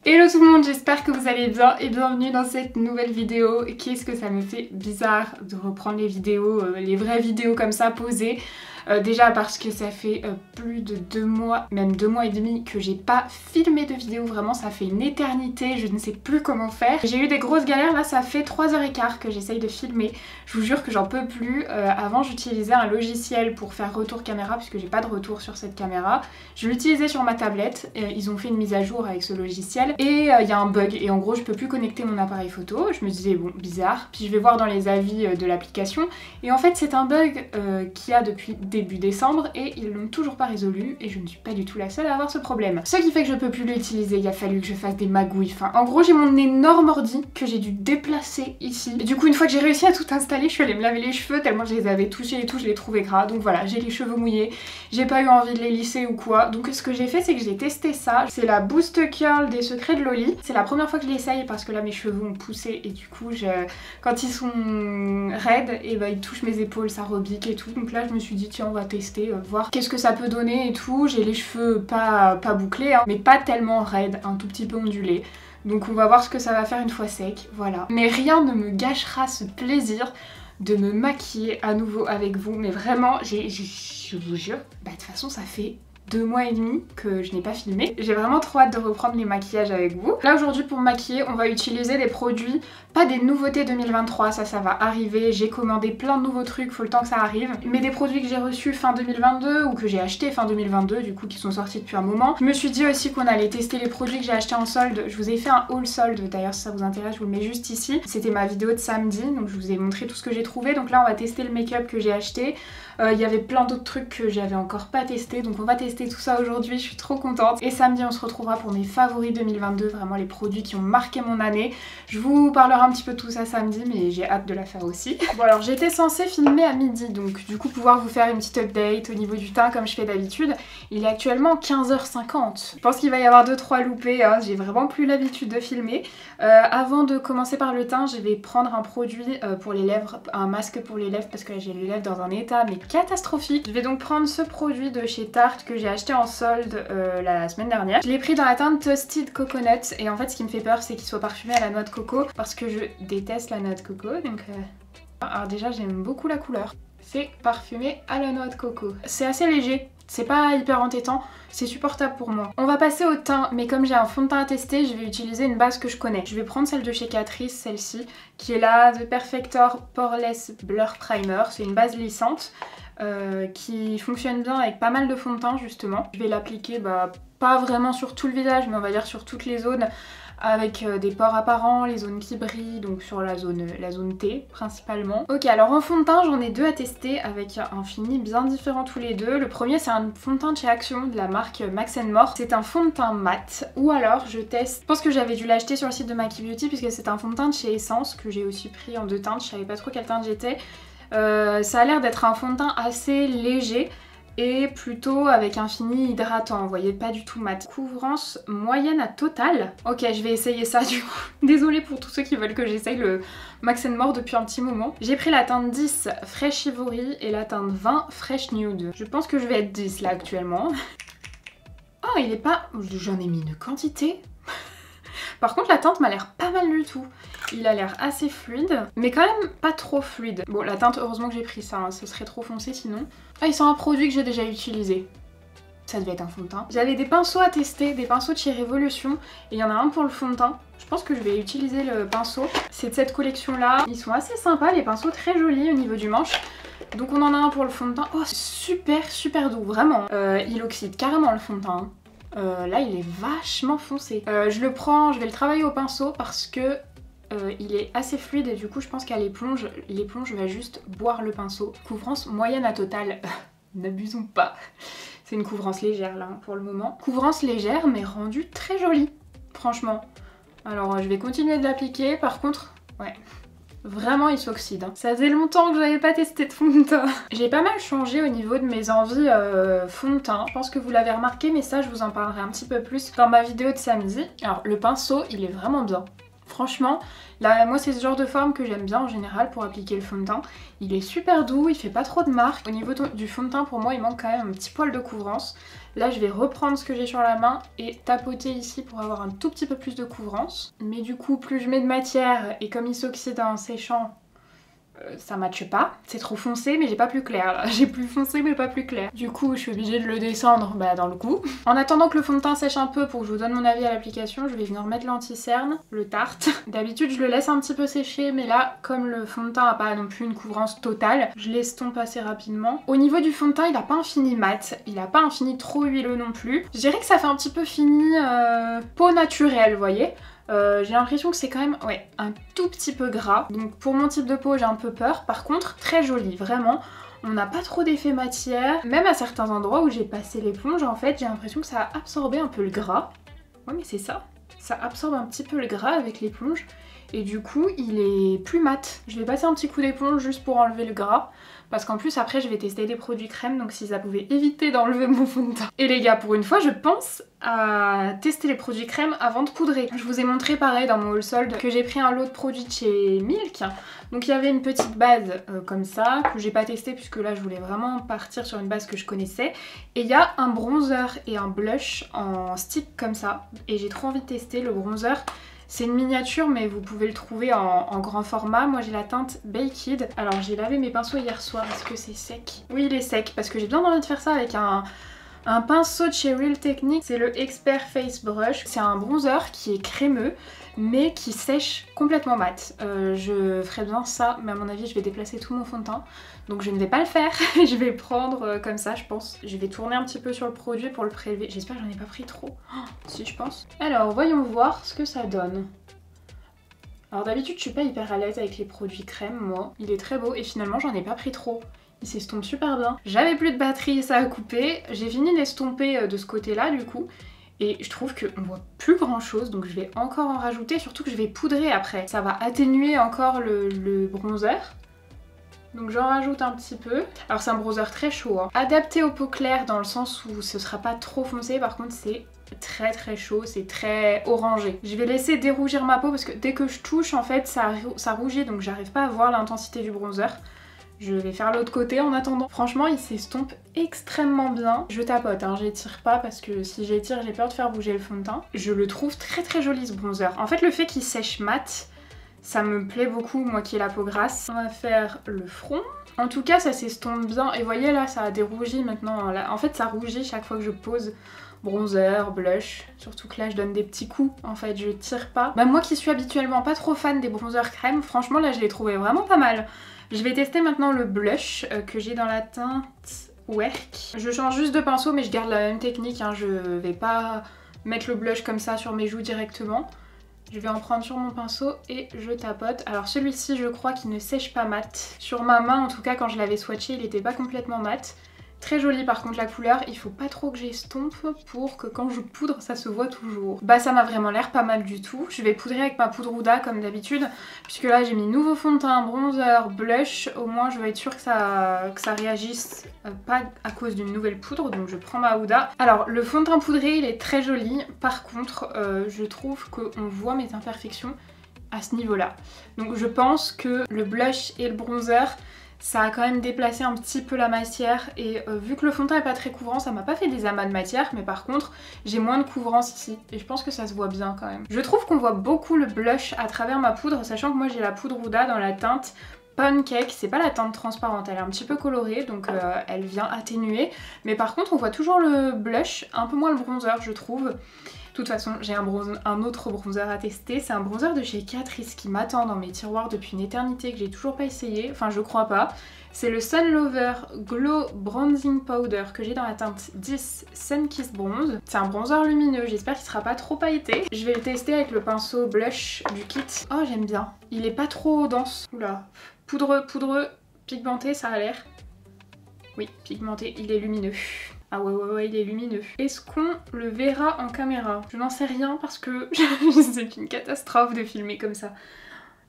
Hello tout le monde, j'espère que vous allez bien et bienvenue dans cette nouvelle vidéo. Qu'est-ce que ça me fait bizarre de reprendre les vidéos, les vraies vidéos comme ça posées. Déjà parce que ça fait plus de 2 mois, même 2 mois et demi que j'ai pas filmé de vidéo, vraiment ça fait une éternité, je ne sais plus comment faire. J'ai eu des grosses galères, là ça fait 3h15 que j'essaye de filmer, je vous jure que j'en peux plus. Avant j'utilisais un logiciel pour faire retour caméra puisque j'ai pas de retour sur cette caméra. Je l'utilisais sur ma tablette, ils ont fait une mise à jour avec ce logiciel et il y a un bug et en gros je peux plus connecter mon appareil photo. Je me disais bon bizarre, puis je vais voir dans les avis de l'application et en fait c'est un bug qu'il y a depuis début décembre et ils l'ont toujours pas résolu et je ne suis pas du tout la seule à avoir ce problème. Ce qui fait que je peux plus l'utiliser, il a fallu que je fasse des magouilles. Enfin, en gros j'ai mon énorme ordi que j'ai dû déplacer ici. Et du coup une fois que j'ai réussi à tout installer, je suis allée me laver les cheveux tellement je les avais touchés et tout, je les trouvais gras. Donc voilà, j'ai les cheveux mouillés, j'ai pas eu envie de les lisser ou quoi. Donc ce que j'ai fait c'est que j'ai testé ça. C'est la Boost Curl des Secrets de Loli. C'est la première fois que je l'essaye parce que là mes cheveux ont poussé et du coup quand ils sont raides et ils touchent mes épaules, ça rebique et tout. Donc là je me suis dit tiens on va tester, voir qu'est-ce que ça peut donner et tout. J'ai les cheveux pas bouclés hein, mais pas tellement raides, un tout petit peu ondulés. Donc on va voir ce que ça va faire une fois sec, voilà. Mais rien ne me gâchera ce plaisir de me maquiller à nouveau avec vous. Mais vraiment, je vous jure, de toute façon ça fait 2 mois et demi que je n'ai pas filmé. J'ai vraiment trop hâte de reprendre les maquillages avec vous. Là aujourd'hui pour me maquiller, on va utiliser des produits, pas des nouveautés 2023, ça va arriver. J'ai commandé plein de nouveaux trucs, faut le temps que ça arrive. Mais des produits que j'ai reçus fin 2022 ou que j'ai acheté fin 2022, du coup qui sont sortis depuis un moment. Je me suis dit aussi qu'on allait tester les produits que j'ai achetés en solde. Je vous ai fait un haul solde d'ailleurs si ça vous intéresse, je vous le mets juste ici. C'était ma vidéo de samedi, donc je vous ai montré tout ce que j'ai trouvé. Donc là on va tester le make-up que j'ai acheté. Il y avait plein d'autres trucs que j'avais encore pas testé, donc on va tester tout ça aujourd'hui, je suis trop contente. Et samedi on se retrouvera pour mes favoris 2022, vraiment les produits qui ont marqué mon année. Je vous parlerai un petit peu de tout ça samedi, mais j'ai hâte de la faire aussi. Bon alors j'étais censée filmer à midi, donc du coup pouvoir vous faire une petite update au niveau du teint comme je fais d'habitude. Il est actuellement 15h50. Je pense qu'il va y avoir 2-3 loupés, hein. J'ai vraiment plus l'habitude de filmer. Avant de commencer par le teint, je vais prendre un produit pour les lèvres, un masque pour les lèvres parce que j'ai les lèvres dans un état mais catastrophique. Je vais donc prendre ce produit de chez Tarte que j'ai acheté en solde la semaine dernière. Je l'ai pris dans la teinte Toasted Coconut et en fait ce qui me fait peur c'est qu'il soit parfumé à la noix de coco parce que je déteste la noix de coco donc... Alors déjà j'aime beaucoup la couleur. C'est parfumé à la noix de coco. C'est assez léger. C'est pas hyper entêtant, c'est supportable pour moi. On va passer au teint, mais comme j'ai un fond de teint à tester, je vais utiliser une base que je connais. Je vais prendre celle de chez Catrice, celle-ci, qui est la The Perfector Poreless Blur Primer. C'est une base lissante qui fonctionne bien avec pas mal de fond de teint justement. Je vais l'appliquer pas vraiment sur tout le visage, mais on va dire sur toutes les zones avec des pores apparents, les zones qui brillent, donc sur la zone T principalement. Ok, alors en fond de teint j'en ai 2 à tester avec un fini bien différent tous les deux. Le premier c'est un fond de teint de chez Action de la marque Max More. C'est un fond de teint mat ou alors je teste, je pense que j'avais dû l'acheter sur le site de Maki Beauty puisque c'est un fond de teint de chez Essence que j'ai aussi pris en 2 teintes, je savais pas trop quelle teinte j'étais. Ça a l'air d'être un fond de teint assez léger et plutôt avec un fini hydratant, vous voyez, pas du tout mat. Couvrance moyenne à totale. Ok, je vais essayer ça du coup. Désolée pour tous ceux qui veulent que j'essaye le Max More depuis un petit moment. J'ai pris la teinte 10 Fresh Ivory et la teinte 20 Fresh Nude. Je pense que je vais être 10 là actuellement. Oh, il est pas... J'en ai mis une quantité. Par contre la teinte m'a l'air pas mal du tout. Il a l'air assez fluide, mais quand même pas trop fluide. Bon la teinte, heureusement que j'ai pris ça, hein, ce serait trop foncé sinon. Ah, il sent un produit que j'ai déjà utilisé. Ça devait être un fond de teint. J'avais des pinceaux à tester, des pinceaux de chez Révolution, et il y en a un pour le fond de teint. Je pense que je vais utiliser le pinceau. C'est de cette collection là. Ils sont assez sympas, les pinceaux très jolis au niveau du manche. Donc on en a un pour le fond de teint. Oh, super doux, vraiment. Il oxyde carrément le fond de teint. Là il est vachement foncé. Je le prends, je vais le travailler au pinceau parce que il est assez fluide et du coup je pense qu'à l'éponge va juste boire le pinceau. Couvrance moyenne à totale, n'abusons pas. C'est une couvrance légère là pour le moment. Couvrance légère mais rendue très jolie, franchement. Alors je vais continuer de l'appliquer, par contre, ouais. Vraiment il s'oxyde. Hein. Ça faisait longtemps que j'avais pas testé de fond de teint. J'ai pas mal changé au niveau de mes envies fond de teint. Je pense que vous l'avez remarqué mais ça je vous en parlerai un petit peu plus dans ma vidéo de samedi. Alors le pinceau il est vraiment bien. Franchement, là, moi c'est ce genre de forme que j'aime bien en général pour appliquer le fond de teint. Il est super doux, il fait pas trop de marques. Au niveau du fond de teint, pour moi, il manque quand même un petit poil de couvrance. Là, je vais reprendre ce que j'ai sur la main et tapoter ici pour avoir un tout petit peu plus de couvrance. Mais du coup, plus je mets de matière et comme il s'oxyde en séchant, ça matche pas. C'est trop foncé mais j'ai pas plus clair là. J'ai plus foncé mais pas plus clair. Du coup je suis obligée de le descendre dans le cou. En attendant que le fond de teint sèche un peu pour que je vous donne mon avis à l'application, je vais venir mettre l'anti-cerne, le Tarte. D'habitude je le laisse un petit peu sécher mais là comme le fond de teint a pas non plus une couvrance totale, je l'estompe assez rapidement. Au niveau du fond de teint il a pas un fini mat, il a pas un fini trop huileux non plus. Je dirais que ça fait un petit peu fini peau naturelle, vous voyez. J'ai l'impression que c'est quand même un tout petit peu gras. Donc pour mon type de peau j'ai un peu peur. Par contre très joli, vraiment. On n'a pas trop d'effet matière. Même à certains endroits où j'ai passé l'éponge en fait j'ai l'impression que ça a absorbé un peu le gras. Ouais mais c'est ça. Ça absorbe un petit peu le gras avec l'éponge. Et du coup il est plus mat. Je vais passer un petit coup d'éponge juste pour enlever le gras. Parce qu'en plus après je vais tester des produits crème, donc si ça pouvait éviter d'enlever mon fond de teint. Et les gars, pour une fois je pense à tester les produits crème avant de poudrer. Je vous ai montré pareil dans mon haul solde que j'ai pris un lot de produits de chez Milk. Donc il y avait une petite base comme ça que j'ai pas testé puisque là je voulais vraiment partir sur une base que je connaissais. Et il y a un bronzer et un blush en stick comme ça. Et j'ai trop envie de tester le bronzer. C'est une miniature mais vous pouvez le trouver en grand format. Moi j'ai la teinte Baked. Alors j'ai lavé mes pinceaux hier soir. Est-ce que c'est sec? Oui il est sec parce que j'ai bien envie de faire ça avec un pinceau de chez Real Techniques. C'est le Expert Face Brush. C'est un bronzer qui est crémeux mais qui sèche complètement mat. Je ferais bien ça mais à mon avis je vais déplacer tout mon fond de teint. Donc je ne vais pas le faire. Je vais prendre comme ça je pense. Je vais tourner un petit peu sur le produit pour le prélever. J'espère que j'en ai pas pris trop. Oh, si je pense. Alors voyons voir ce que ça donne. Alors d'habitude je suis pas hyper à l'aise avec les produits crème moi. Il est très beau et finalement j'en ai pas pris trop. Il s'estompe super bien. J'avais plus de batterie, ça a coupé. J'ai fini d'estomper de ce côté là du coup. Et je trouve qu'on voit plus grand chose, donc je vais encore en rajouter, surtout que je vais poudrer après. Ça va atténuer encore le bronzer. Donc j'en rajoute un petit peu. Alors c'est un bronzer très chaud, hein. Adapté aux peaux claires dans le sens où ce sera pas trop foncé, par contre c'est très très chaud, c'est très orangé. Je vais laisser dérougir ma peau parce que dès que je touche en fait ça rougit, donc j'arrive pas à voir l'intensité du bronzer. Je vais faire l'autre côté en attendant. Franchement il s'estompe extrêmement bien. Je tapote, hein, j'étire pas parce que si j'étire j'ai peur de faire bouger le fond de teint. Je le trouve très très joli ce bronzer. En fait le fait qu'il sèche mat, ça me plaît beaucoup, moi qui ai la peau grasse. On va faire le front. En tout cas ça s'estompe bien et voyez là ça a dérougi maintenant. Là, en fait ça rougit chaque fois que je pose bronzer, blush, surtout que là je donne des petits coups en fait, je tire pas. Bah moi qui suis habituellement pas trop fan des bronzers crème, franchement là je l'ai trouvé vraiment pas mal. Je vais tester maintenant le blush que j'ai dans la teinte Work. Je change juste de pinceau mais je garde la même technique, hein. Je vais pas mettre le blush comme ça sur mes joues directement. Je vais en prendre sur mon pinceau et je tapote. Alors celui-ci je crois qu'il ne sèche pas mat. Sur ma main en tout cas quand je l'avais swatché il n'était pas complètement mat. Très joli par contre la couleur, il faut pas trop que j'estompe pour que quand je poudre ça se voit toujours. Bah ça m'a vraiment l'air pas mal du tout. Je vais poudrer avec ma poudre Huda comme d'habitude, puisque là j'ai mis nouveau fond de teint, bronzer, blush. Au moins je vais être sûre que ça réagisse pas à cause d'une nouvelle poudre, donc je prends ma Huda. Alors le fond de teint poudré il est très joli, par contre je trouve qu'on voit mes imperfections à ce niveau là. Donc je pense que le blush et le bronzer ça a quand même déplacé un petit peu la matière et vu que le fond de teint est pas très couvrant, ça m'a pas fait des amas de matière, mais par contre j'ai moins de couvrance ici et je pense que ça se voit bien quand même. Je trouve qu'on voit beaucoup le blush à travers ma poudre, sachant que moi j'ai la poudre Huda dans la teinte Pancake, c'est pas la teinte transparente, elle est un petit peu colorée donc elle vient atténuer, mais par contre on voit toujours le blush, un peu moins le bronzer je trouve. De toute façon, j'ai un autre bronzer à tester. C'est un bronzer de chez Catrice qui m'attend dans mes tiroirs depuis une éternité que j'ai toujours pas essayé. Enfin, je crois pas. C'est le Sun Lover Glow Bronzing Powder que j'ai dans la teinte 10 Sun Kiss Bronze. C'est un bronzer lumineux. J'espère qu'il sera pas trop pailleté. Je vais le tester avec le pinceau blush du kit. Oh, j'aime bien. Il est pas trop dense. Oula. Poudreux, pigmenté, ça a l'air. Oui, pigmenté, il est lumineux. Ah ouais, il est lumineux. Est-ce qu'on le verra en caméra? Je n'en sais rien parce que c'est une catastrophe de filmer comme ça.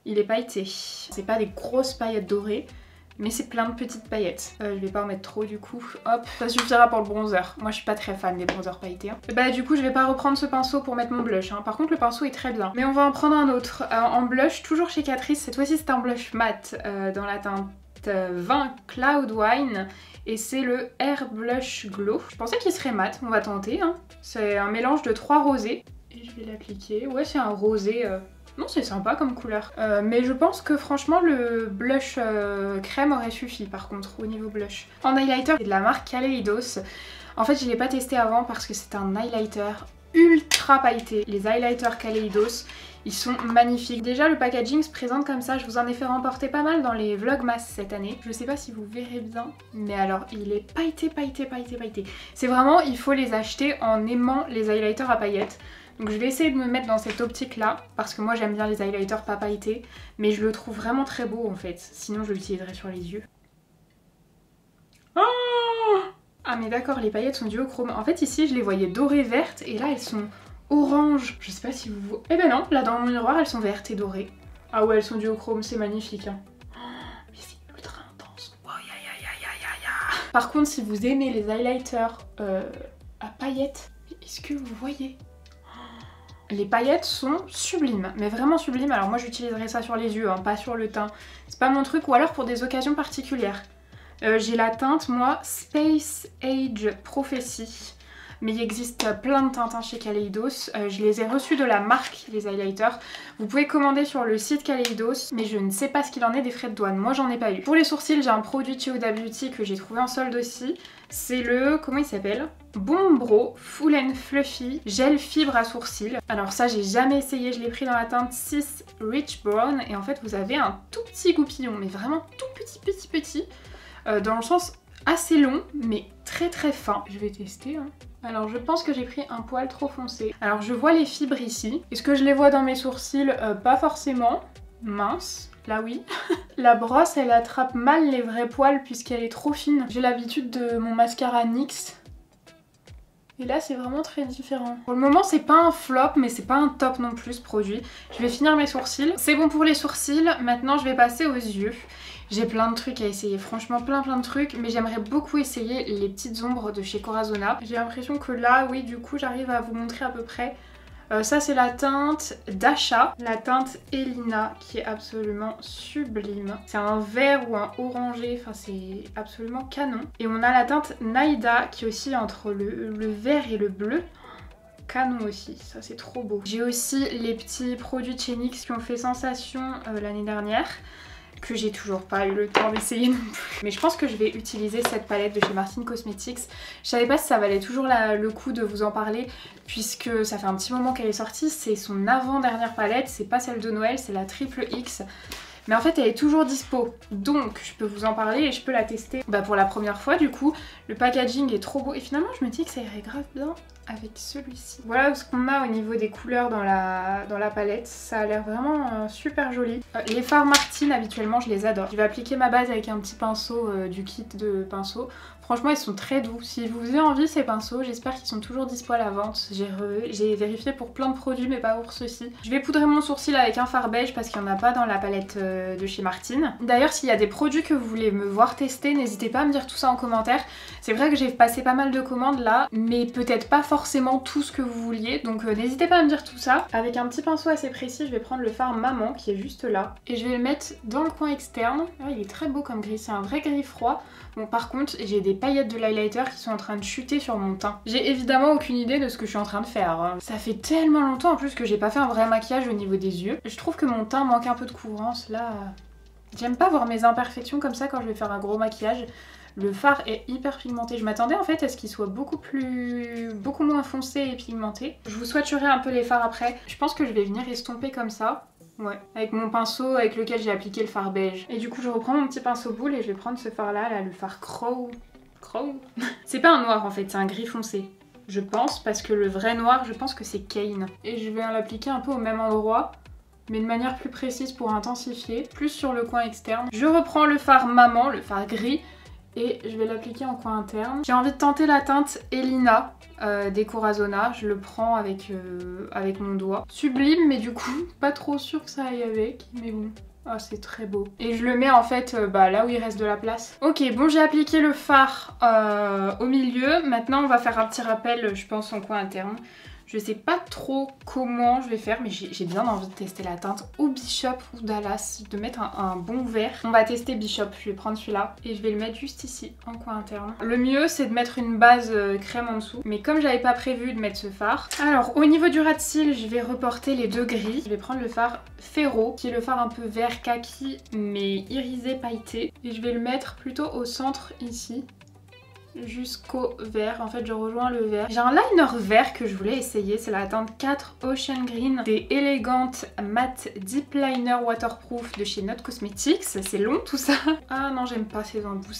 Il est pailleté. C'est pas des grosses paillettes dorées. mais c'est plein de petites paillettes. Je vais pas en mettre trop du coup. Hop, ça suffira pour le bronzer. Moi je suis pas très fan des bronzers pailletés. Hein. Bah du coup je vais pas reprendre ce pinceau pour mettre mon blush. Hein. Par contre le pinceau est très bien. Mais on va en prendre un autre. En blush, toujours chez Catrice. Cette fois-ci c'est un blush mat dans la teinte 20 Cloud Wine. Et c'est le Air Blush Glow. Je pensais qu'il serait mat, on va tenter. Hein. C'est un mélange de 3 rosés. Et je vais l'appliquer. Ouais c'est un rosé... Non, c'est sympa comme couleur. Mais je pense que franchement, le blush crème aurait suffi par contre au niveau blush. En highlighter, c'est de la marque Kaleidos. En fait, je ne l'ai pas testé avant parce que c'est un highlighter ultra pailleté. Les highlighters Kaleidos, ils sont magnifiques. Déjà, le packaging se présente comme ça. Je vous en ai fait remporter pas mal dans les Vlogmas cette année. Je sais pas si vous verrez bien, mais alors, il est pailleté, pailleté, pailleté, pailleté. C'est vraiment, il faut les acheter en aimant les highlighters à paillettes. Donc je vais essayer de me mettre dans cette optique là parce que moi j'aime bien les highlighters pas pailletés mais je le trouve vraiment très beau en fait, sinon je l'utiliserai sur les yeux. Ah mais d'accord, les paillettes sont duochrome. En fait ici je les voyais dorées vertes et là elles sont orange. Je sais pas si vous voyez. Eh ben non, là dans mon miroir elles sont vertes et dorées. Ah ouais, elles sont duochrome, c'est magnifique. Hein. Mais c'est ultra intense. Wow, Par contre si vous aimez les highlighters à paillettes, est-ce que vous voyez ? Les paillettes sont sublimes, mais vraiment sublimes. Alors moi j'utiliserai ça sur les yeux, hein, pas sur le teint. C'est pas mon truc, ou alors pour des occasions particulières. J'ai la teinte, moi, Space Age Prophecy. Mais il existe plein de teintes chez Kaleidos. Je les ai reçus de la marque, les highlighters. Vous pouvez commander sur le site Kaleidos, mais je ne sais pas ce qu'il en est des frais de douane. Moi j'en ai pas eu. Pour les sourcils, j'ai un produit chez Huda Beauty que j'ai trouvé en solde aussi. C'est le... comment il s'appelle ? Bombro Full and Fluffy Gel Fibre à sourcils. Alors ça j'ai jamais essayé, je l'ai pris dans la teinte 6 Rich Brown. Et en fait vous avez un tout petit goupillon, mais vraiment tout petit. Dans le sens assez long, mais très fin. Je vais tester. Hein. Alors je pense que j'ai pris un poil trop foncé. Alors je vois les fibres ici. Est-ce que je les vois dans mes sourcils ? Pas forcément. Mince. Là oui. La brosse elle attrape mal les vrais poils puisqu'elle est trop fine. J'ai l'habitude de mon mascara NYX. Et là c'est vraiment très différent. Pour le moment c'est pas un flop mais c'est pas un top non plus ce produit. Je vais finir mes sourcils. C'est bon pour les sourcils. Maintenant je vais passer aux yeux. J'ai plein de trucs à essayer, franchement plein de trucs, mais j'aimerais beaucoup essayer les petites ombres de chez Corazona. J'ai l'impression que là, oui, du coup, j'arrive à vous montrer à peu près. Ça, c'est la teinte d'Achat, la teinte Elina, qui est absolument sublime. C'est un vert ou un orangé, enfin, c'est absolument canon. Et on a la teinte Naïda, qui est aussi entre le vert et le bleu. Canon aussi, ça c'est trop beau. J'ai aussi les petits produits de chez NYX qui ont fait sensation l'année dernière, que j'ai toujours pas eu le temps d'essayer non plus. Mais je pense que je vais utiliser cette palette de chez Martine Cosmetics. Je savais pas si ça valait toujours le coup de vous en parler puisque ça fait un petit moment qu'elle est sortie. C'est son avant-dernière palette, c'est pas celle de Noël, c'est la triple X. Mais en fait elle est toujours dispo, donc je peux vous en parler et je peux la tester pour la première fois du coup. Le packaging est trop beau et finalement je me dis que ça irait grave bien avec celui-ci. Voilà ce qu'on a au niveau des couleurs dans la palette, ça a l'air vraiment super joli. Les fards Martine habituellement je les adore. Je vais appliquer ma base avec un petit pinceau du kit de pinceaux. Franchement ils sont très doux. Si vous avez envie ces pinceaux, j'espère qu'ils sont toujours dispo à la vente. J'ai vérifié pour plein de produits mais pas pour ceux-ci. Je vais poudrer mon sourcil avec un fard beige parce qu'il n'y en a pas dans la palette de chez Martine. D'ailleurs s'il y a des produits que vous voulez me voir tester, n'hésitez pas à me dire tout ça en commentaire. C'est vrai que j'ai passé pas mal de commandes là, mais peut-être pas forcément tout ce que vous vouliez. Donc n'hésitez pas à me dire tout ça. Avec un petit pinceau assez précis, je vais prendre le fard Maman qui est juste là. Et je vais le mettre dans le coin externe. Ah, il est très beau comme gris, c'est un vrai gris froid. Bon par contre j'ai des paillettes de l'highlighter qui sont en train de chuter sur mon teint. J'ai évidemment aucune idée de ce que je suis en train de faire. Hein. Ça fait tellement longtemps en plus que j'ai pas fait un vrai maquillage au niveau des yeux. Je trouve que mon teint manque un peu de couvrance là. J'aime pas voir mes imperfections comme ça quand je vais faire un gros maquillage. Le fard est hyper pigmenté. Je m'attendais en fait à ce qu'il soit beaucoup moins foncé et pigmenté. Je vous swatcherai un peu les fards après. Je pense que je vais venir estomper comme ça. Ouais, avec mon pinceau avec lequel j'ai appliqué le fard beige. Et du coup je reprends mon petit pinceau boule et je vais prendre ce fard là, le fard Crow. C'est pas un noir en fait, c'est un gris foncé. Je pense, parce que le vrai noir, je pense que c'est Kane. Et je vais l'appliquer un peu au même endroit, mais de manière plus précise pour intensifier, plus sur le coin externe. Je reprends le fard Maman, le fard gris, et je vais l'appliquer en coin interne. J'ai envie de tenter la teinte Elina des Corazona. Je le prends avec mon doigt. Sublime, mais du coup, pas trop sûr que ça aille avec, mais bon. Oh, c'est très beau. Et je le mets en fait là où il reste de la place. Ok, bon, j'ai appliqué le fard au milieu. Maintenant, on va faire un petit rappel, je pense, en coin interne. Je sais pas trop comment je vais faire, mais j'ai bien envie de tester la teinte ou Bishop ou Dallas, de mettre un bon vert. On va tester Bishop, je vais prendre celui-là et je vais le mettre juste ici, en coin interne. Le mieux, c'est de mettre une base crème en dessous, mais comme j'avais pas prévu de mettre ce fard. Alors, au niveau du ras de cils, je vais reporter les deux gris. Je vais prendre le fard Ferro, qui est le fard un peu vert kaki, mais irisé, pailleté. Et je vais le mettre plutôt au centre ici, jusqu'au vert. En fait, je rejoins le vert. J'ai un liner vert que je voulais essayer, c'est la teinte 4 Ocean Green des Elegant Matte Deep Liner Waterproof de chez Not Cosmetics. C'est long tout ça. Ah non, j'aime pas ces embouts.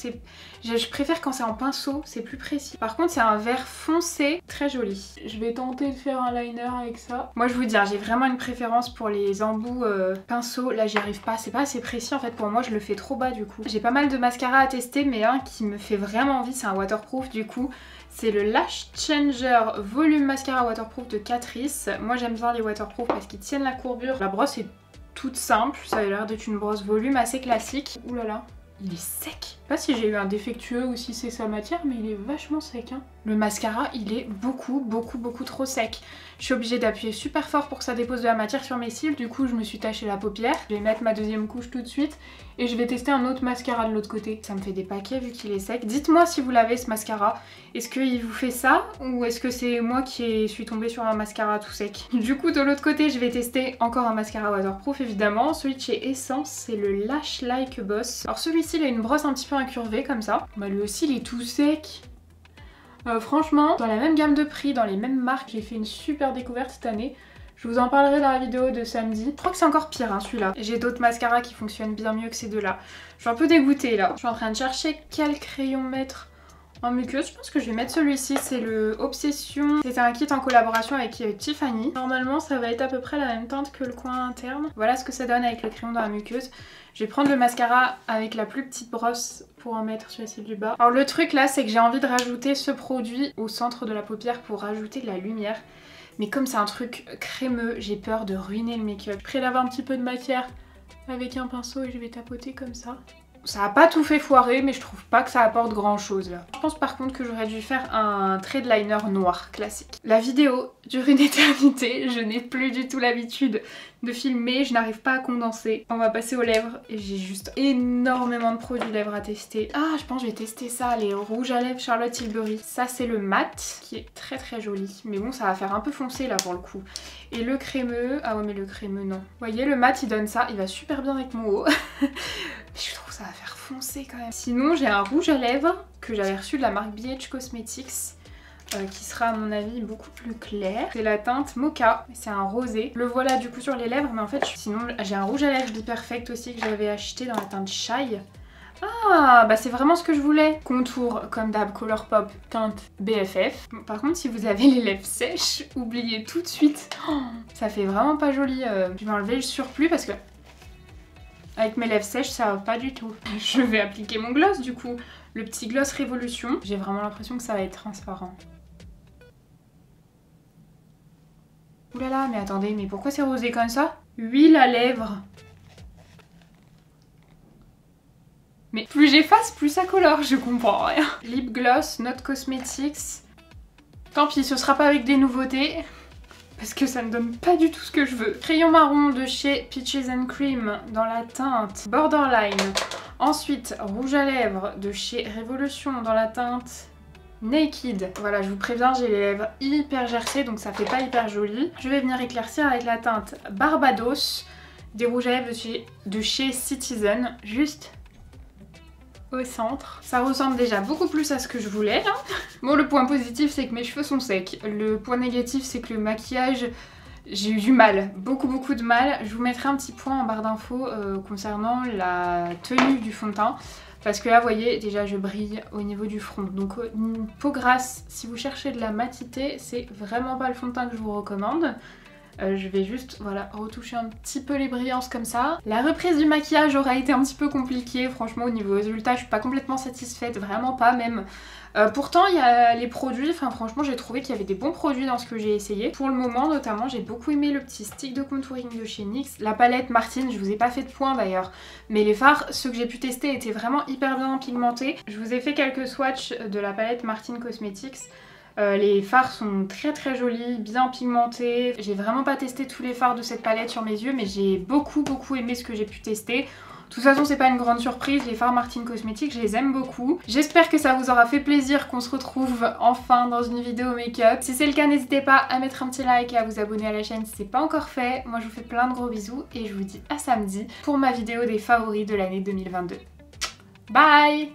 Je préfère quand c'est en pinceau, c'est plus précis. Par contre, c'est un vert foncé, très joli. Je vais tenter de faire un liner avec ça. Moi, je vous dis, j'ai vraiment une préférence pour les embouts pinceau. Là, j'y arrive pas, c'est pas assez précis en fait pour moi, je le fais trop bas du coup. J'ai pas mal de mascara à tester, mais un qui me fait vraiment envie, c'est un waterproof du coup. C'est le Lash Changer Volume Mascara Waterproof de Catrice. Moi, j'aime bien les waterproof parce qu'ils tiennent la courbure. La brosse est toute simple, ça a l'air d'être une brosse volume assez classique. Ouh là là, il est sec. Je sais pas si j'ai eu un défectueux ou si c'est sa matière, mais il est vachement sec. Hein. Le mascara, il est beaucoup trop sec. Je suis obligée d'appuyer super fort pour que ça dépose de la matière sur mes cils. Du coup, je me suis taché la paupière. Je vais mettre ma deuxième couche tout de suite. Et je vais tester un autre mascara de l'autre côté. Ça me fait des paquets vu qu'il est sec. Dites-moi si vous l'avez ce mascara. Est-ce qu'il vous fait ça ou est-ce que c'est moi qui suis tombée sur un mascara tout sec? Du coup, de l'autre côté, je vais tester encore un mascara waterproof évidemment. Celui de chez Essence, c'est le Lash Like Boss. Alors celui-ci, il a une brosse un petit peu incurvée comme ça. Bah lui aussi, il est tout sec. Franchement, dans la même gamme de prix, dans les mêmes marques, j'ai fait une super découverte cette année. Je vous en parlerai dans la vidéo de samedi. Je crois que c'est encore pire hein, celui-là. J'ai d'autres mascaras qui fonctionnent bien mieux que ces deux-là. Je suis un peu dégoûtée là. Je suis en train de chercher quel crayon mettre en muqueuse. Je pense que je vais mettre celui-ci, c'est le Obsession. C'était un kit en collaboration avec Tiffany. Normalement, ça va être à peu près la même teinte que le coin interne. Voilà ce que ça donne avec le crayon dans la muqueuse. Je vais prendre le mascara avec la plus petite brosse pour en mettre sur les cils du bas. Alors le truc là, c'est que j'ai envie de rajouter ce produit au centre de la paupière pour rajouter de la lumière. Mais comme c'est un truc crémeux, j'ai peur de ruiner le make-up. Je préfère avoir un petit peu de matière avec un pinceau et je vais tapoter comme ça. Ça a pas tout fait foirer, mais je trouve pas que ça apporte grand chose là. Je pense par contre que j'aurais dû faire un trait de liner noir classique. La vidéo dure une éternité, je n'ai plus du tout l'habitude de filmer, je n'arrive pas à condenser. On va passer aux lèvres et j'ai juste énormément de produits lèvres à tester. Ah, je pense que je vais tester ça, les rouges à lèvres Charlotte Tilbury. Ça c'est le mat qui est très joli, mais bon ça va faire un peu foncé là pour le coup. Et le crémeux, ah ouais mais le crémeux non. Vous voyez le mat il donne ça, il va super bien avec mon haut. Mais je trouve que ça va faire foncer quand même. Sinon j'ai un rouge à lèvres que j'avais reçu de la marque BH Cosmetics. Qui sera à mon avis beaucoup plus clair. C'est la teinte Mocha, c'est un rosé. Le voilà du coup sur les lèvres, mais en fait sinon j'ai un rouge à lèvres Be Perfect aussi que j'avais acheté dans la teinte Shy. Ah bah c'est vraiment ce que je voulais. Contour comme d'hab Colourpop teinte BFF. Par contre si vous avez les lèvres sèches, oubliez tout de suite. Oh, ça fait vraiment pas joli. Je vais enlever le surplus parce que avec mes lèvres sèches ça va pas du tout. Je vais appliquer mon gloss du coup. Le petit gloss Révolution. J'ai vraiment l'impression que ça va être transparent. Ouh là là, mais attendez, mais pourquoi c'est rosé comme ça? Huile à lèvres. Mais plus j'efface, plus ça colore, je comprends rien. Lip gloss, Not Cosmetics. Tant pis, ce sera pas avec des nouveautés. Parce que ça ne donne pas du tout ce que je veux. Crayon marron de chez Peaches and Cream dans la teinte Borderline. Ensuite, rouge à lèvres de chez Révolution dans la teinte Naked. Voilà, je vous préviens, j'ai les lèvres hyper gercées, donc ça fait pas hyper joli. Je vais venir éclaircir avec la teinte Barbados des rouges à lèvres de chez Citizen, juste au centre. Ça ressemble déjà beaucoup plus à ce que je voulais là. Bon, le point positif c'est que mes cheveux sont secs. Le point négatif c'est que le maquillage, j'ai eu du mal, beaucoup de mal. Je vous mettrai un petit point en barre d'infos concernant la tenue du fond de teint. Parce que là, vous voyez, déjà je brille au niveau du front. Donc une peau grasse, si vous cherchez de la matité, c'est vraiment pas le fond de teint que je vous recommande. Je vais juste voilà, retoucher un petit peu les brillances comme ça. La reprise du maquillage aura été un petit peu compliquée, franchement au niveau résultat je suis pas complètement satisfaite, vraiment pas même. Pourtant il y a les produits, enfin franchement j'ai trouvé qu'il y avait des bons produits dans ce que j'ai essayé. Pour le moment notamment j'ai beaucoup aimé le petit stick de contouring de chez NYX. La palette Martine, je vous ai pas fait de point d'ailleurs, mais les fards, ceux que j'ai pu tester étaient vraiment hyper bien pigmentés. Je vous ai fait quelques swatchs de la palette Martine Cosmetics. Les fards sont très très jolis, bien pigmentés. J'ai vraiment pas testé tous les fards de cette palette sur mes yeux, mais j'ai beaucoup aimé ce que j'ai pu tester. De toute façon c'est pas une grande surprise, les fards Martine Cosmetics je les aime beaucoup. J'espère que ça vous aura fait plaisir qu'on se retrouve enfin dans une vidéo make-up. Si c'est le cas n'hésitez pas à mettre un petit like et à vous abonner à la chaîne si c'est pas encore fait. Moi je vous fais plein de gros bisous et je vous dis à samedi pour ma vidéo des favoris de l'année 2022. Bye!